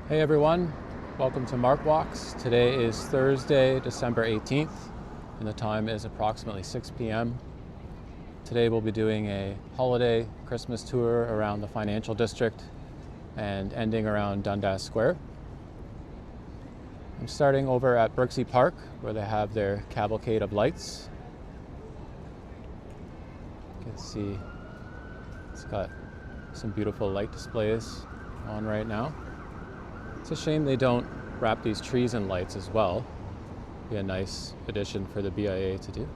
Hey everyone, welcome to Mark Walks. Today is Thursday, December 18th, and the time is approximately 6 p.m. Today we'll be doing a holiday Christmas tour around the financial district and ending around Dundas Square. I'm starting over at Berczy Park, where they have their cavalcade of lights. You can see it's got some beautiful light displays on right now. It's a shame they don't wrap these trees in lights as well. Be a nice addition for the BIA to do.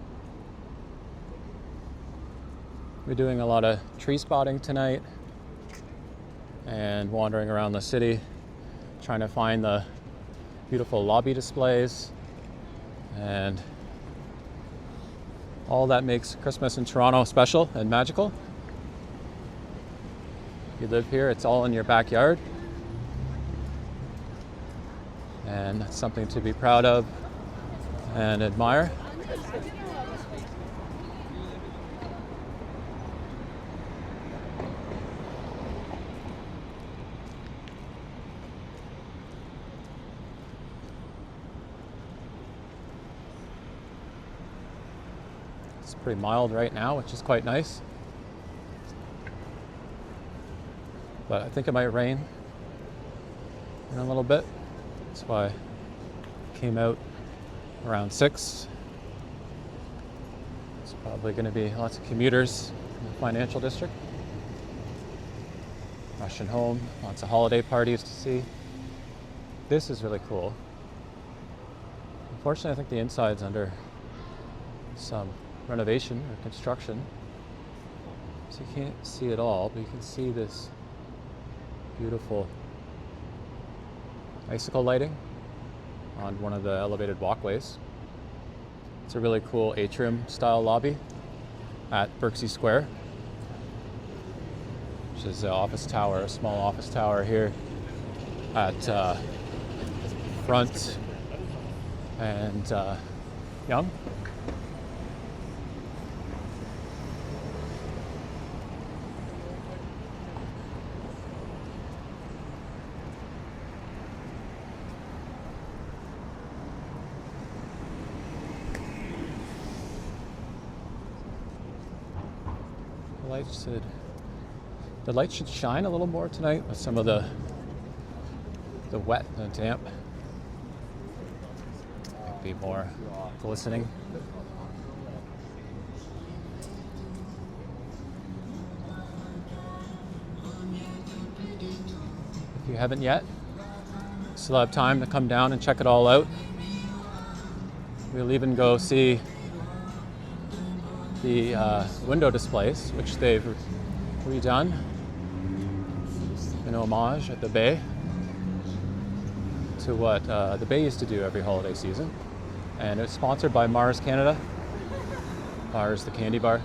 We're doing a lot of tree spotting tonight and wandering around the city, trying to find the beautiful lobby displays and all that makes Christmas in Toronto special and magical. If you live here, it's all in your backyard. And that's something to be proud of and admire. It's pretty mild right now, which is quite nice. But I think it might rain in a little bit. That's why I came out around 6. It's probably going to be lots of commuters in the financial district. Rushing home, lots of holiday parties to see. This is really cool. Unfortunately, I think the inside's under some renovation or construction. So you can't see it all, but you can see this beautiful icicle lighting on one of the elevated walkways. It's a really cool atrium style lobby at Berczy Square, which is an office tower, a small office tower here at Front and Yonge. The light should shine a little more tonight with some of the wet and damp. Might be more glistening. If you haven't yet, still have time to come down and check it all out. We'll even go see the window displays, which they've redone in homage at the Bay to what the Bay used to do every holiday season. And it's sponsored by Mars Canada. Mars, the candy bar.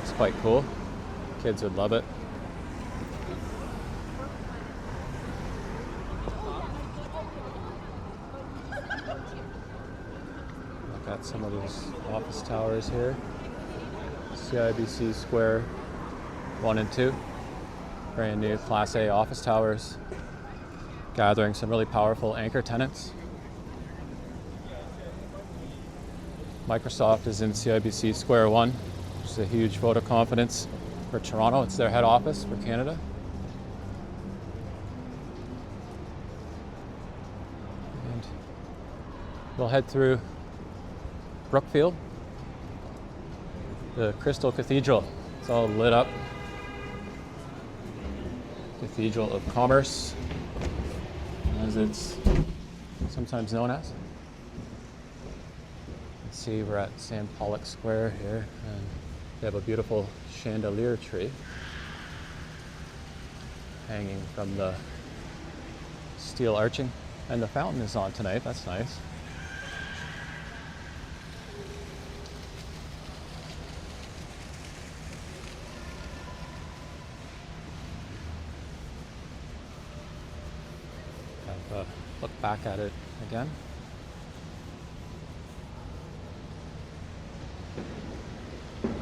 It's quite cool. Kids would love it. Got some of these office towers here. CIBC Square 1 and 2. Brand new Class A office towers. Gathering some really powerful anchor tenants. Microsoft is in CIBC Square 1, which is a huge vote of confidence for Toronto. It's their head office for Canada. And we'll head through Brookfield, the Crystal Cathedral. It's all lit up. Cathedral of Commerce, as it's sometimes known as. Let's see, we're at St. Pollock Square here, and they have a beautiful chandelier tree hanging from the steel arching. And the fountain is on tonight, that's nice. Look back at it again. There's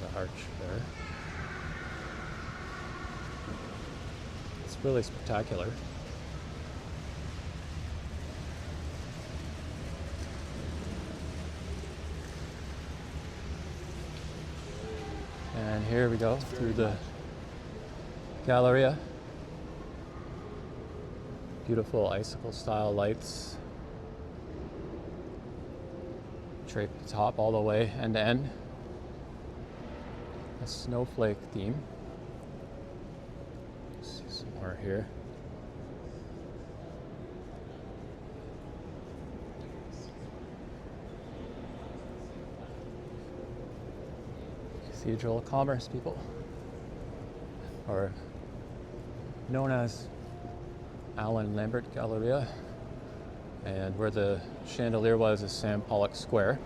an arch there. really spectacular. And here we go through the Galleria. Beautiful icicle style lights. Drape the top all the way end to end. A snowflake theme. Let's see some more here. Cathedral of Commerce, people, or known as Alan Lambert Galleria, and where the chandelier was is Sam Pollock Square.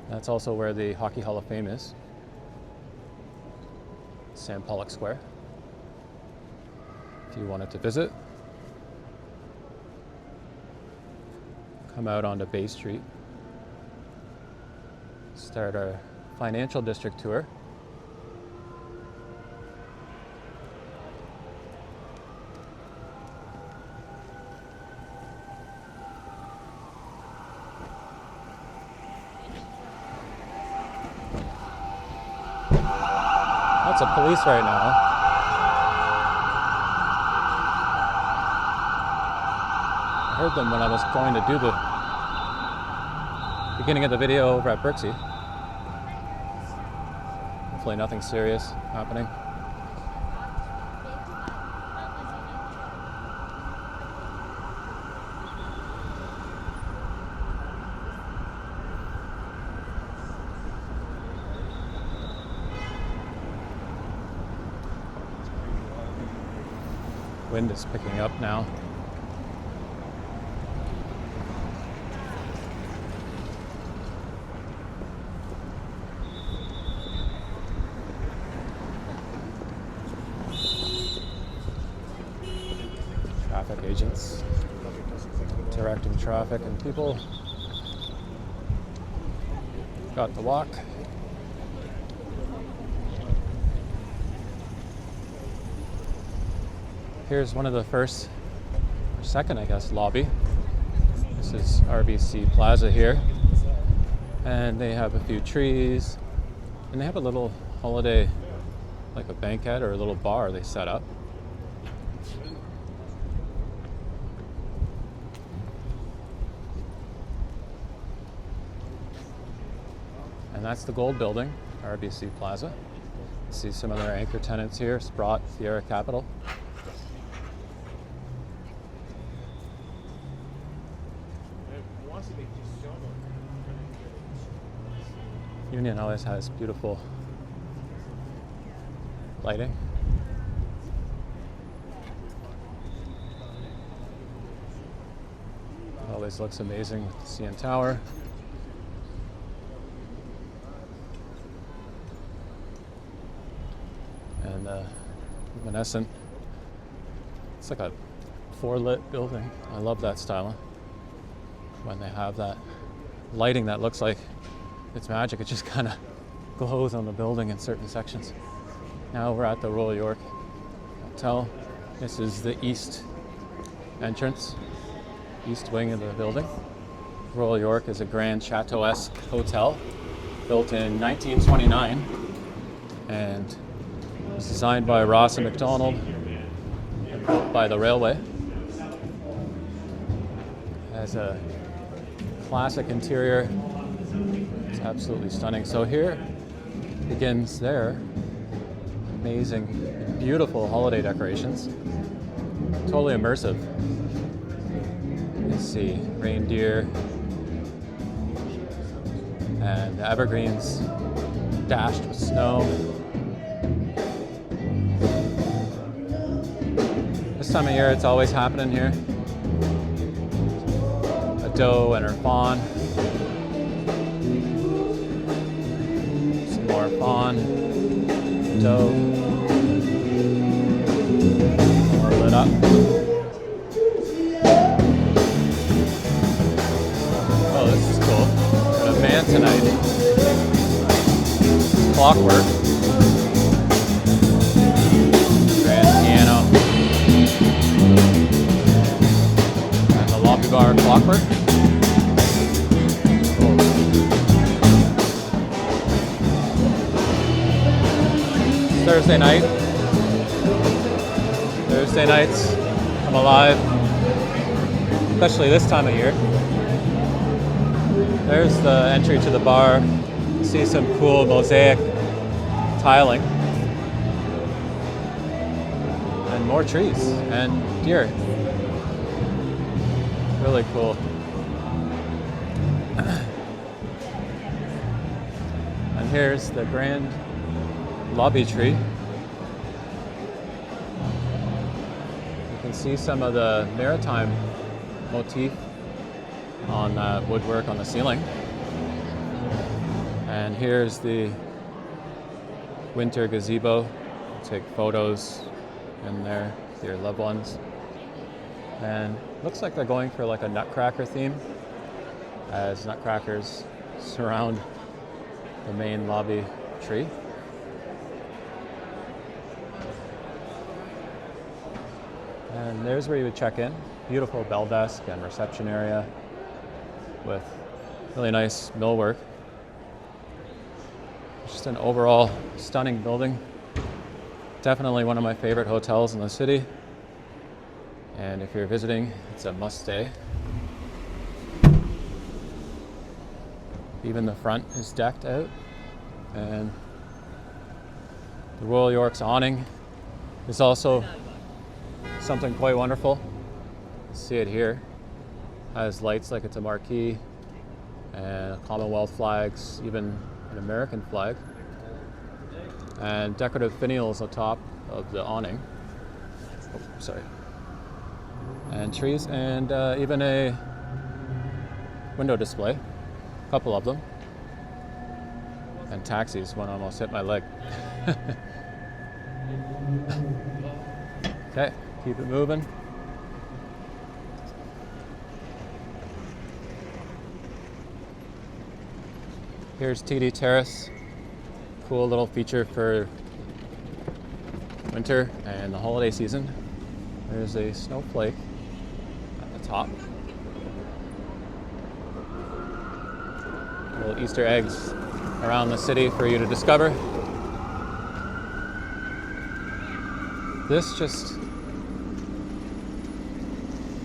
That's also where the Hockey Hall of Fame is, Sam Pollock Square, if you wanted to visit. Come out onto Bay Street, start our financial district tour. Lots of police right now. I heard them when I was going to do the beginning of the video over at Berczy. Hopefully nothing serious happening. Wind is picking up now. Traffic agents directing traffic and people. Got the walk. Here's one of the first, or second, I guess, lobby. This is RBC Plaza here. And they have a few trees. And they have a little holiday, like a banquet or a little bar they set up. And that's the Gold Building, RBC Plaza. See some of their anchor tenants here, Sprott, Sierra Capital. Union always has beautiful lighting. Always looks amazing with the CN Tower. And luminescent. It's like a four-lit building. I love that style. When they have that lighting that looks like it's magic, it just kind of glows on the building in certain sections. Now we're at the Royal York Hotel. This is the east entrance, east wing of the building. Royal York is a grand chateau-esque hotel built in 1929 and was designed by Ross and McDonald and built by the railway. Has a classic interior. It's absolutely stunning. So here begins their amazing, beautiful holiday decorations. Totally immersive. You see reindeer and the evergreens dashed with snow. This time of year, it's always happening here. A doe and her fawn. Some more fawn, doe. More lit up. Oh, this is cool. Got a man tonight. Clockwork. artwork. Thursday night. Thursday nights come alive, especially this time of year. There's the entry to the bar. You see some cool mosaic tiling. And more trees and deer. Really cool. And here's the grand lobby tree. You can see some of the maritime motif on that woodwork on the ceiling. And here's the winter gazebo. Take photos in there with your loved ones. And looks like they're going for like a nutcracker theme, as nutcrackers surround the main lobby tree. And there's where you would check in. Beautiful bell desk and reception area with really nice millwork. Just an overall stunning building. Definitely one of my favorite hotels in the city. And if you're visiting, it's a must stay. Even the front is decked out. And the Royal York's awning is also something quite wonderful. See it here. Has lights like it's a marquee, and Commonwealth flags, even an American flag, and decorative finials on top of the awning. Oh, sorry. And trees, and even a window display, a couple of them, and taxis. One almost hit my leg. Okay, keep it moving. Here's TD Terrace, cool little feature for winter and the holiday season. There's a snowflake at the top. Little Easter eggs around the city for you to discover. This just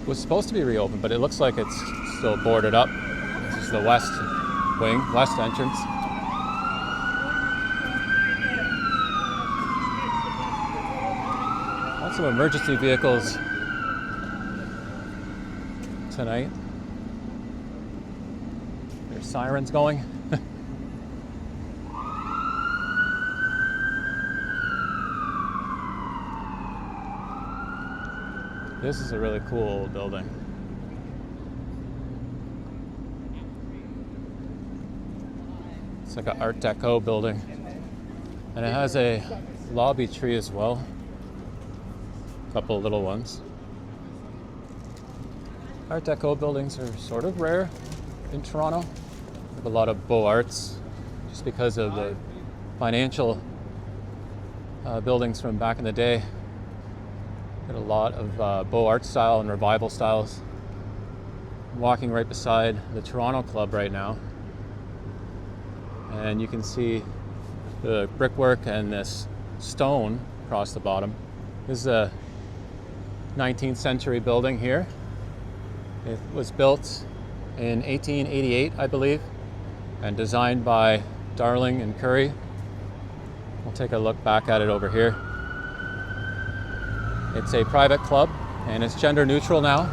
was supposed to be reopened, but it looks like it's still boarded up. This is the west wing, west entrance. Lots of emergency vehicles tonight. There's sirens going. This is a really cool old building. It's like an Art Deco building. And it has a lobby tree as well. A couple of little ones. Art Deco buildings are sort of rare in Toronto. We have a lot of Beaux Arts just because of the financial buildings from back in the day. Got a lot of Beaux Arts style and revival styles. I'm walking right beside the Toronto Club right now. And you can see the brickwork and this stone across the bottom. This is a 19th century building here. It was built in 1888, I believe, and designed by Darling and Curry. We'll take a look back at it over here. It's a private club, and it's gender neutral now.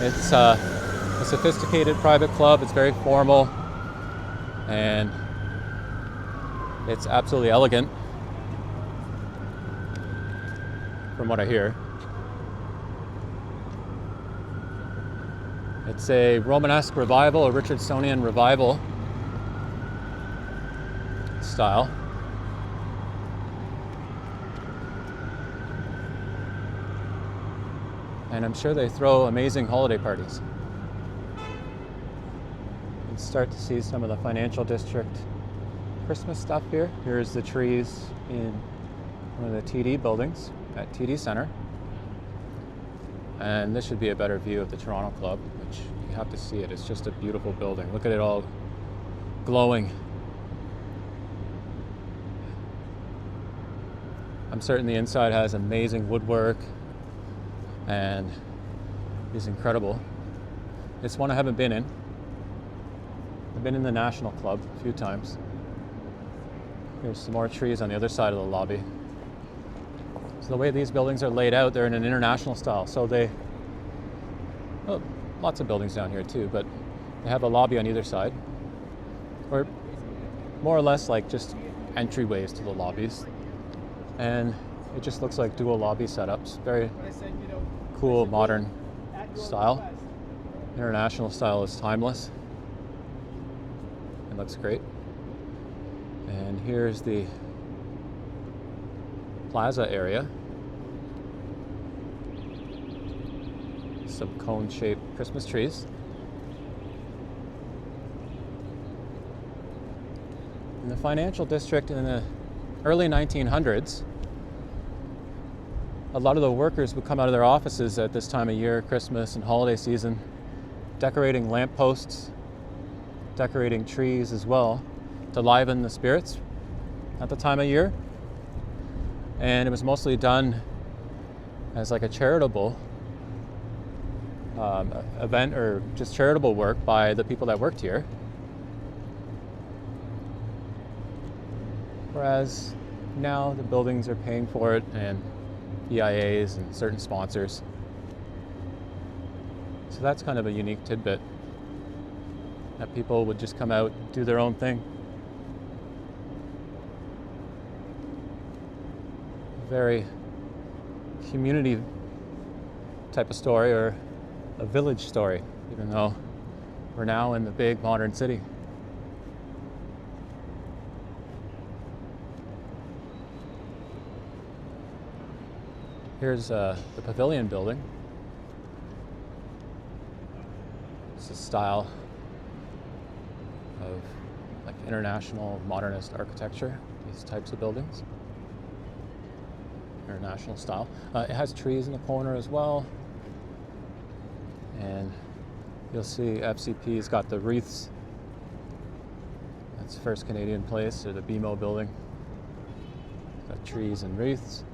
It's a sophisticated private club. It's very formal, and it's absolutely elegant, from what I hear. It's a Romanesque revival, a Richardsonian revival style. And I'm sure they throw amazing holiday parties. You can start to see some of the financial district Christmas stuff here. Here's the trees in one of the TD buildings at TD Centre. And this should be a better view of the Toronto Club, which You have to see it. It's just a beautiful building. Look at it all glowing. I'm certain the inside has amazing woodwork and is incredible. It's one I haven't been in. I've been in the National Club a few times. There's some more trees on the other side of the lobby. So the way these buildings are laid out, they're in an international style. So well, lots of buildings down here too, but they have a lobby on either side, or more or less like just entryways to the lobbies. And it just looks like dual lobby setups. Very cool, modern style. International style is timeless. It looks great. And here's the plaza area. Some cone-shaped Christmas trees. In the financial district in the early 1900s, a lot of the workers would come out of their offices at this time of year, Christmas and holiday season, decorating lampposts, decorating trees as well, to liven the spirits at the time of year. And it was mostly done as like a charitable event, or just charitable work by the people that worked here. Whereas now the buildings are paying for it, and EIAs and certain sponsors. So that's kind of a unique tidbit, that people would just come out, do their own thing. Very community type of story, or a village story, even though we're now in the big modern city. Here's the pavilion building. It's a style of like international modernist architecture, these types of buildings. International style. It has trees in the corner as well. And you'll see FCP's got the wreaths. That's First Canadian Place, or the BMO building. Got trees and wreaths.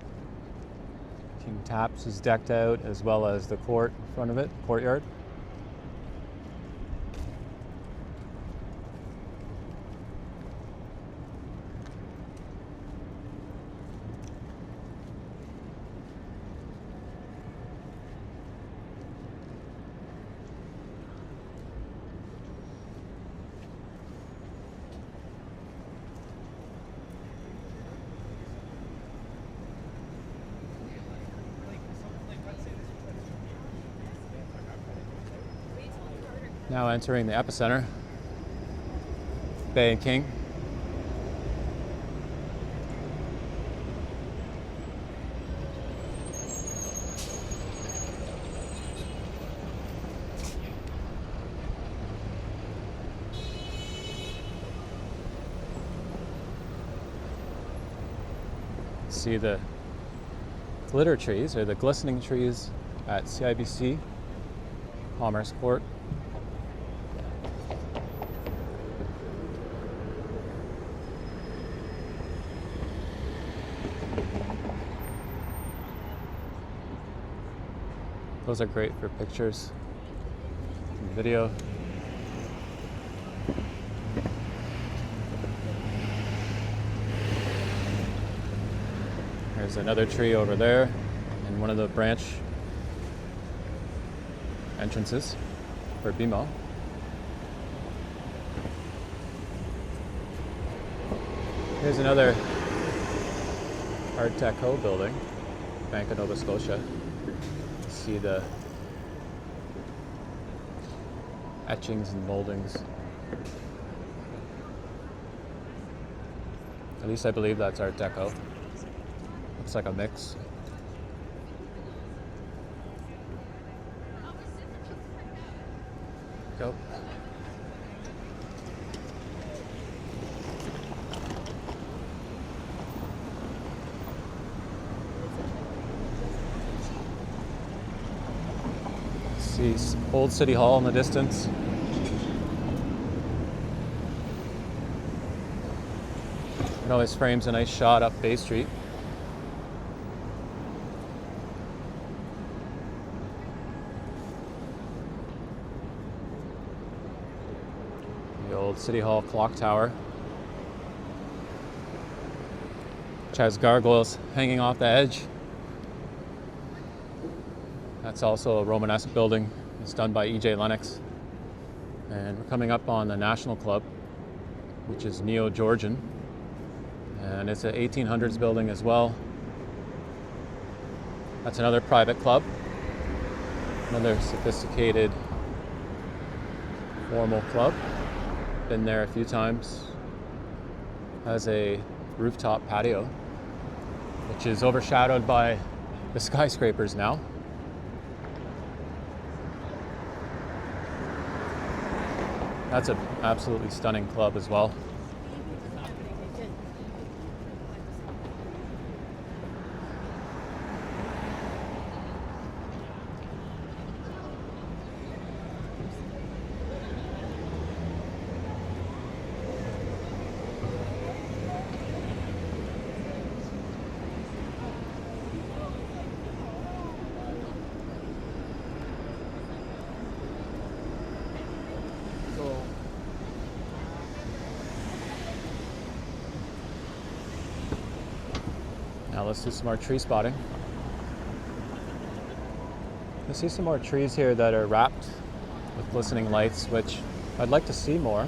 King Taps is decked out, as well as the court in front of it, courtyard. Now entering the epicenter, Bay and King. See the glitter trees, or the glistening trees, at CIBC Commerce Court. Those are great for pictures and video. There's another tree over there in one of the branch entrances for BMO. Here's another Art Deco building, Bank of Nova Scotia. See the etchings and moldings. At least I believe that's Art Deco. Looks like a mix. Go. See Old City Hall in the distance. It always frames a nice shot up Bay Street. The old City Hall clock tower, which has gargoyles hanging off the edge. That's also a Romanesque building. It's done by E.J. Lennox. And we're coming up on the National Club, which is Neo-Georgian. And it's an 1800s building as well. That's another private club. Another sophisticated, formal club. Been there a few times. Has a rooftop patio, which is overshadowed by the skyscrapers now. That's an absolutely stunning club as well. Now let's do some more tree spotting. I see some more trees here that are wrapped with glistening lights, which I'd like to see more,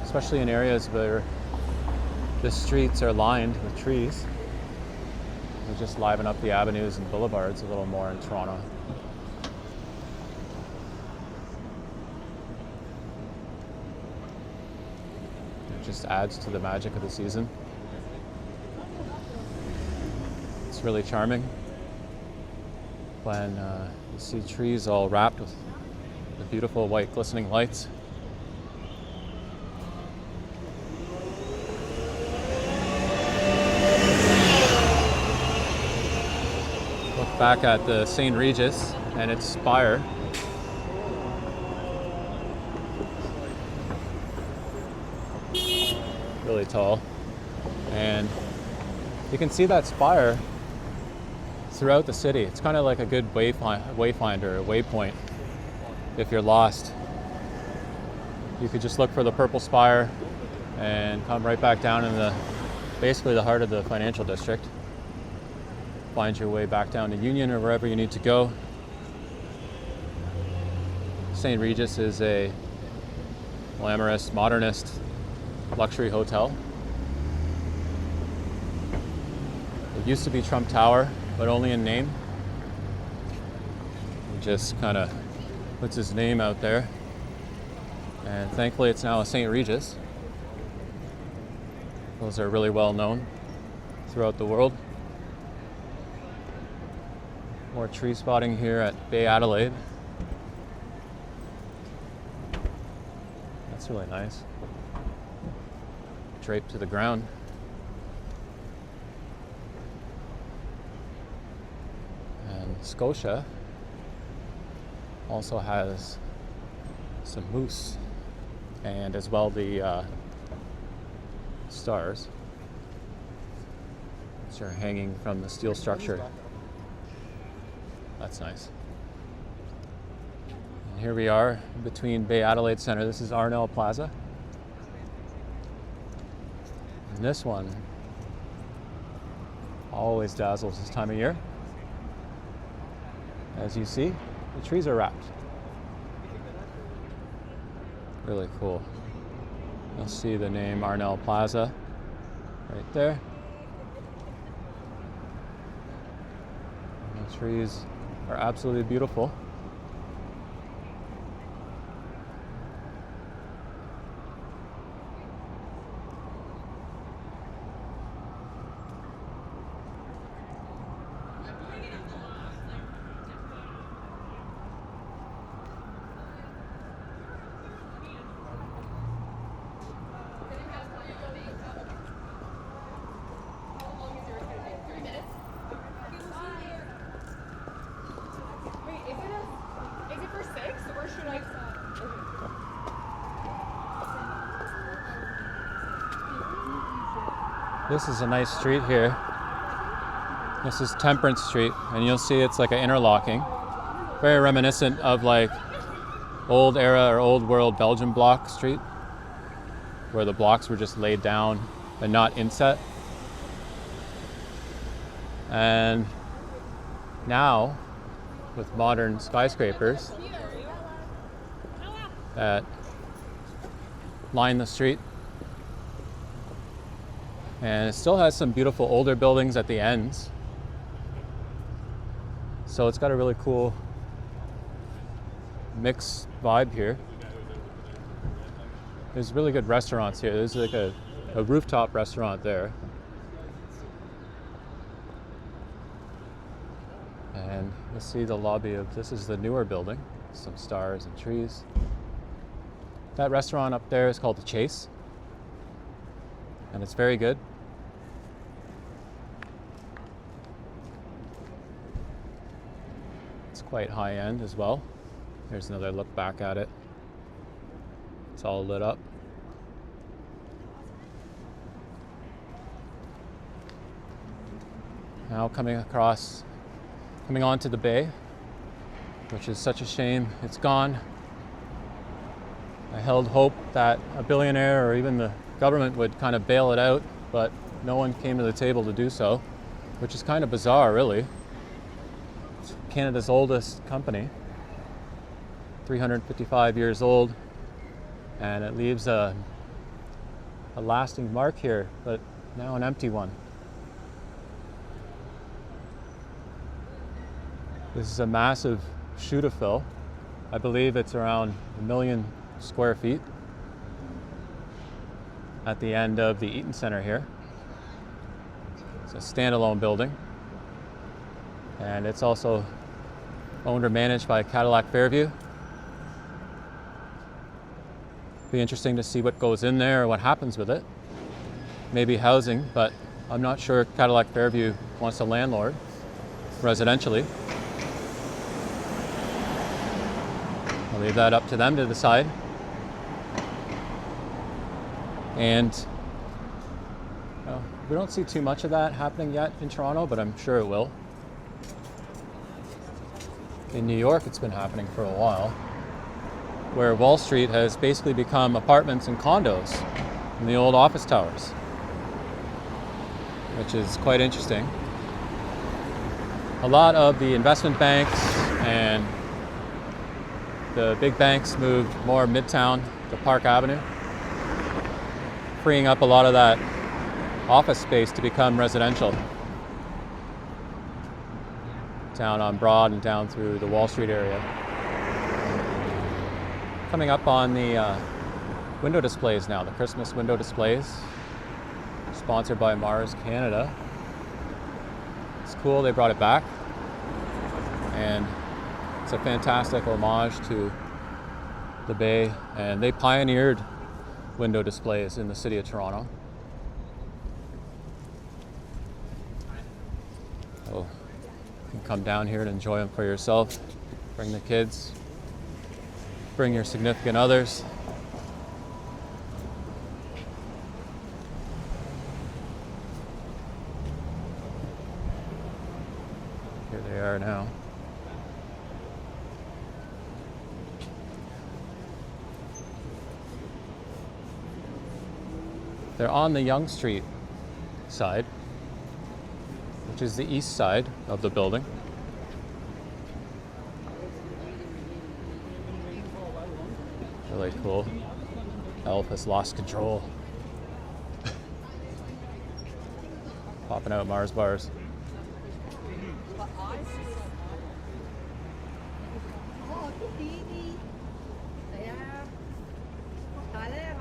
especially in areas where the streets are lined with trees. We just liven up the avenues and boulevards a little more in Toronto. It just adds to the magic of the season. It's really charming when you see trees all wrapped with the beautiful white glistening lights. Look back at the St. Regis and its spire. Really tall. And you can see that spire throughout the city. It's kind of like a good wayfinder, a waypoint. If you're lost, you could just look for the purple spire and come right back down in basically the heart of the financial district. Find your way back down to Union or wherever you need to go. St. Regis is a glamorous, modernist luxury hotel. It used to be Trump Tower, but only in name. He just kind of puts his name out there. And thankfully it's now a St. Regis. Those are really well known throughout the world. More tree spotting here at Bay Adelaide. That's really nice. Draped to the ground. Scotia also has some moose and as well the stars, which are hanging from the steel structure. That's nice. And here we are between Bay Adelaide Centre. This is Arnell Plaza. And this one always dazzles this time of year. As you see, the trees are wrapped. Really cool. You'll see the name Arnell Plaza right there. And the trees are absolutely beautiful. This is a nice street here. This is Temperance Street, and you'll see it's like an interlocking. Very reminiscent of like old era or old world Belgian block street, where the blocks were just laid down and not inset. And now, with modern skyscrapers that line the street, and it still has some beautiful older buildings at the ends. So it's got a really cool mixed vibe here. There's really good restaurants here. There's like a rooftop restaurant there. And you'll see the lobby of, this is the newer building. Some stars and trees. That restaurant up there is called The Chase. And it's very good. It's quite high end as well. Here's another look back at it. It's all lit up. Now coming onto the bay, which is such a shame it's gone. I held hope that a billionaire or even the government would kind of bail it out, but no one came to the table to do so, which is kind of bizarre, really. It's Canada's oldest company, 355 years old, and it leaves a lasting mark here, but now an empty one. This is a massive shoot-a-fill. I believe it's around 1 million square feet at the end of the Eaton Centre here. It's a standalone building, and it's also owned or managed by Cadillac Fairview. Be interesting to see what goes in there or what happens with it. Maybe housing, but I'm not sure Cadillac Fairview wants a landlord residentially. I'll leave that up to them to decide. And we don't see too much of that happening yet in Toronto, but I'm sure it will. In New York, it's been happening for a while, where Wall Street has basically become apartments and condos in the old office towers, which is quite interesting. A lot of the investment banks and the big banks moved more midtown to Park Avenue, freeing up a lot of that office space to become residential down on Broad and down through the Wall Street area. Coming up on the window displays now, the Christmas window displays, sponsored by Mars Canada. It's cool they brought it back, and it's a fantastic homage to the Bay, and they pioneered window displays in the city of Toronto. So you can come down here and enjoy them for yourself. Bring the kids, bring your significant others. Here they are now. They're on the Yonge Street side, which is the east side of the building. Really cool. Elf has lost control. Popping out Mars bars.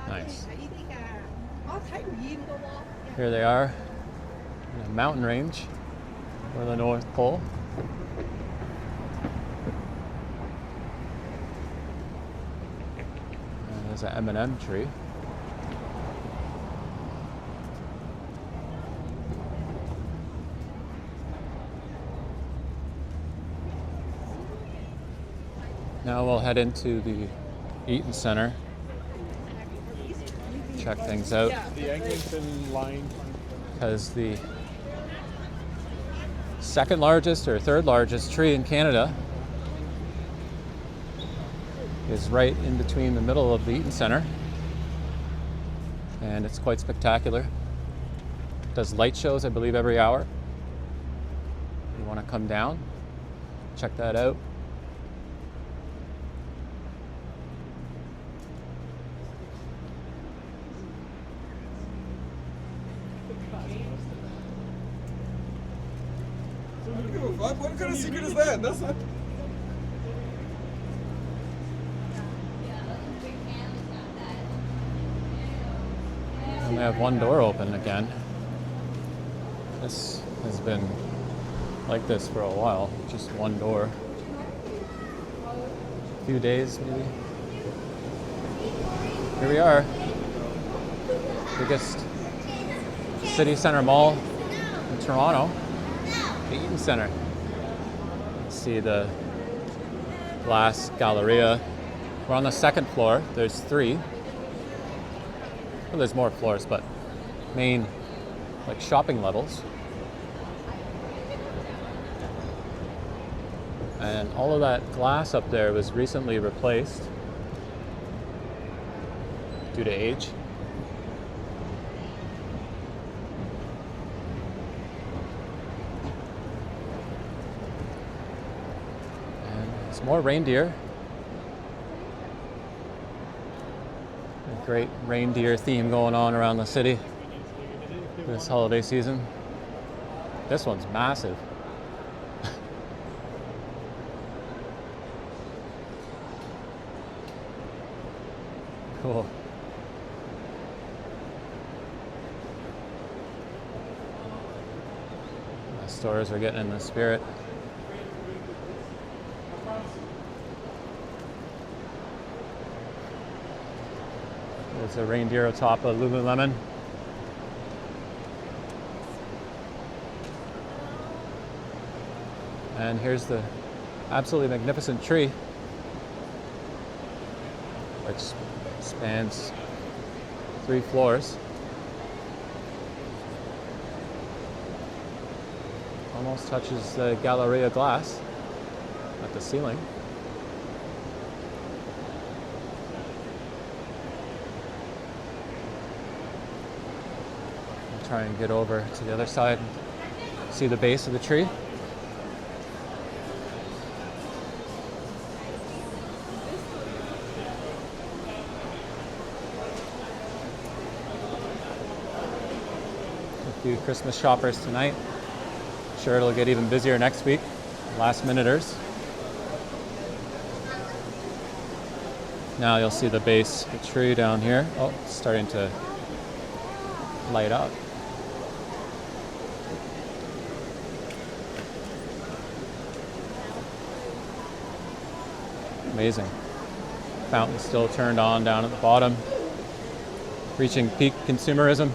Nice. Here they are in a mountain range for the North Pole. And there's an M&M tree. Now we'll head into the Eaton Centre. Check things out. The Eglinton line. because the second largest or third largest tree in Canada is right in between the middle of the Eaton Centre, and it's quite spectacular. It does light shows, I believe, every hour. If you want to come down, check that out. What kind of secret is that? That's not... I only have one door open again. This has been like this for a while, just one door. A few days maybe. Here we are. Biggest city centre mall in Toronto, the Eaton Centre. See the glass galleria. We're on the second floor. There's 3. Well, there's more floors, but main like shopping levels. And all of that glass up there was recently replaced due to age. More reindeer. A great reindeer theme going on around the city this holiday season. This one's massive. Cool. The stores are getting in the spirit. There's a reindeer atop a Lululemon. And here's the absolutely magnificent tree, which spans 3 floors. Almost touches the Galleria glass at the ceiling. Try and get over to the other side and see the base of the tree. A few Christmas shoppers tonight. Sure, it'll get even busier next week. Last minuters. Now you'll see the base of the tree down here. Oh, it's starting to light up. Amazing. Fountain still turned on down at the bottom. Reaching peak consumerism.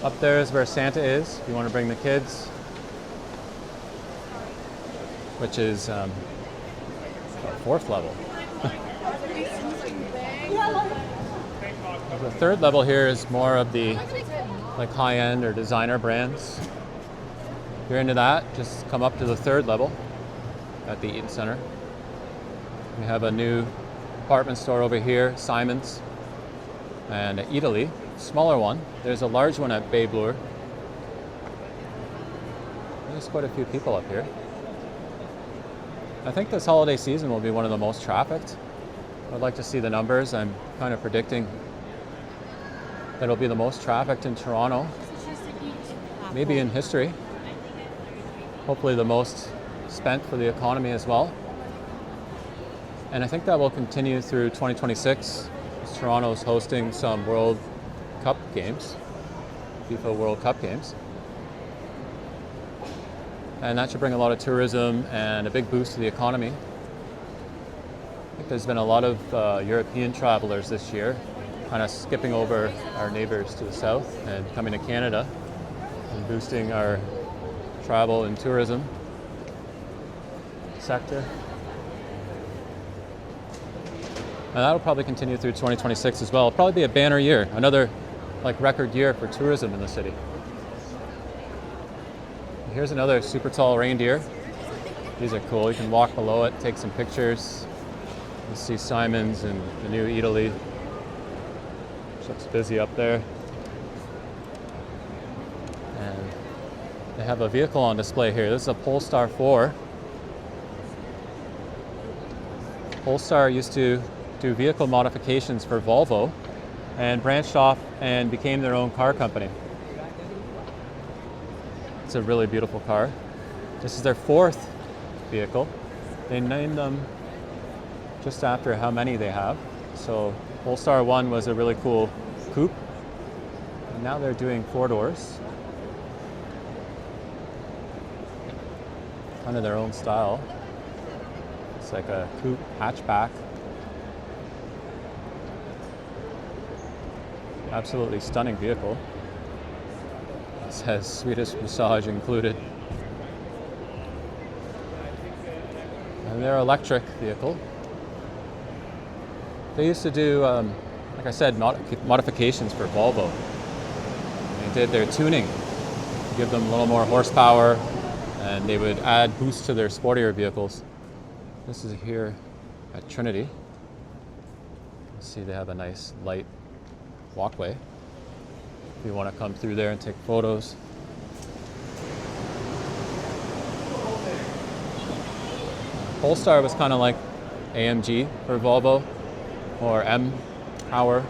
Up there is where Santa is, if you want to bring the kids. Which is the 4th level. The 3rd level here is more of the like high-end or designer brands. If you're into that, just come up to the 3rd level at the Eaton Centre. We have a new department store over here, Simon's, and Italy, smaller one. There's a large one at Bay Bloor. There's quite a few people up here. I think this holiday season will be one of the most trafficked. I'd like to see the numbers. I'm kind of predicting that it'll be the most trafficked in Toronto, maybe in history. Hopefully the most spent for the economy as well. And I think that will continue through 2026. Toronto's hosting some World Cup games, FIFA World Cup games. And that should bring a lot of tourism and a big boost to the economy. I think there's been a lot of European travelers this year, kind of skipping over our neighbors to the south and coming to Canada and boosting our travel and tourism sector. And that'll probably continue through 2026 as well. It'll probably be a banner year, another like record year for tourism in the city. Here's another super tall reindeer. These are cool. You can walk below it, take some pictures. You see Simon's and the new Italy. Which looks busy up there. And they have a vehicle on display here. This is a Polestar 4. Polestar used to do vehicle modifications for Volvo and branched off and became their own car company. It's a really beautiful car. This is their 4th vehicle. They named them just after how many they have. So Polestar 1 was a really cool coupe. And now they're doing 4 doors. Kind of their own style. It's like a coupe hatchback. Absolutely stunning vehicle. It says Swedish massage included. And they're electric vehicle. They used to do, like I said, modifications for Volvo. They did their tuning, give them a little more horsepower, and they would add boost to their sportier vehicles. This is here at Trinity. You see they have a nice light walkway. If you want to come through there and take photos. Polestar was kind of like AMG for Volvo, or M Power,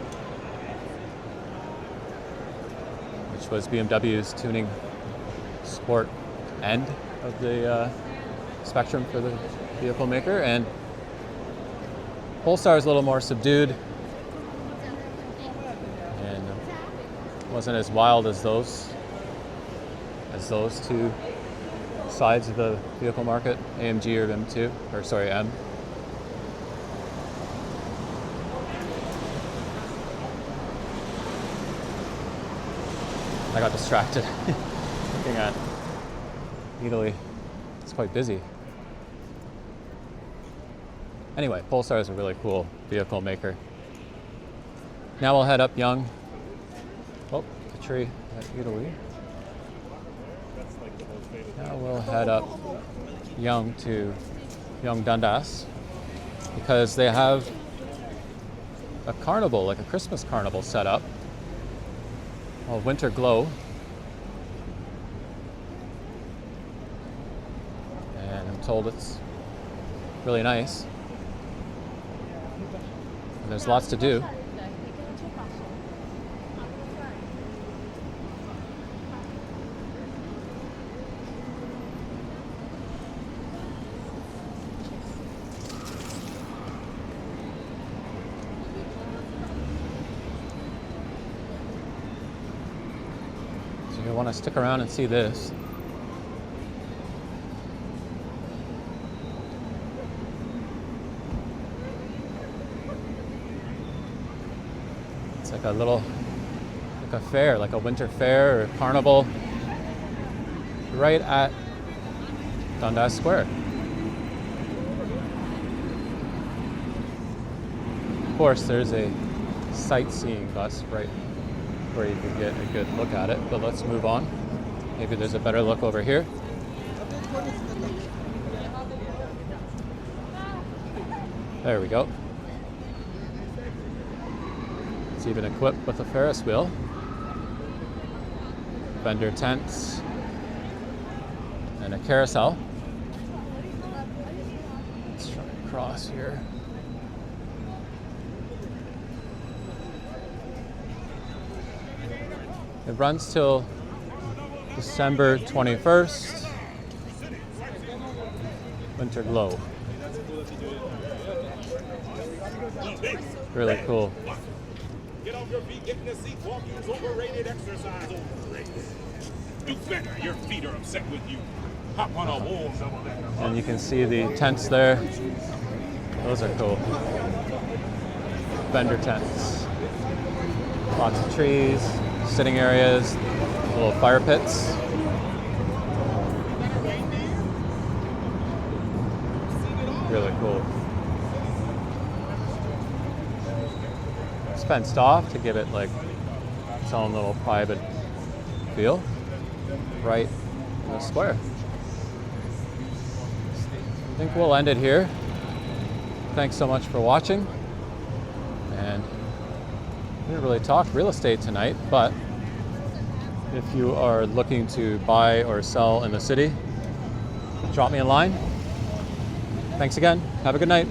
which was BMW's tuning sport end of the spectrum for the vehicle maker. And Polestar is a little more subdued and wasn't as wild as those two sides of the vehicle market, AMG or M2, or sorry, M. I got distracted looking at Italy. It's quite busy. Anyway, Polestar is a really cool vehicle maker. Now we'll head up Young. Oh, the tree at Italy. Now we'll head up Young to Young Dundas because they have a carnival, like a Christmas carnival set up called Winter Glow. And I'm told it's really nice. And there's lots to do. So you want to stick around and see this. It's like a little, like a fair, like a winter fair or carnival right at Dundas Square. Of course, there's a sightseeing bus right where you can get a good look at it, but let's move on. Maybe there's a better look over here. There we go. It's even equipped with a Ferris wheel. Vendor tents and a carousel. Let's try to cross here. It runs till December 21st. Winter Glow. Really cool. Get off your feet, get in the seat, walking's overrated, exercise overrated. Do better, your feet are upset with you. Hop on a wall somewhere. And you can see the tents there. Those are cool. Vendor tents. Lots of trees, sitting areas, little fire pits. Really cool. It's fenced off to give it like its own little private feel right in the square. I think we'll end it here. Thanks so much for watching. And we didn't really talk real estate tonight, but if you are looking to buy or sell in the city, drop me a line. Thanks again. Have a good night.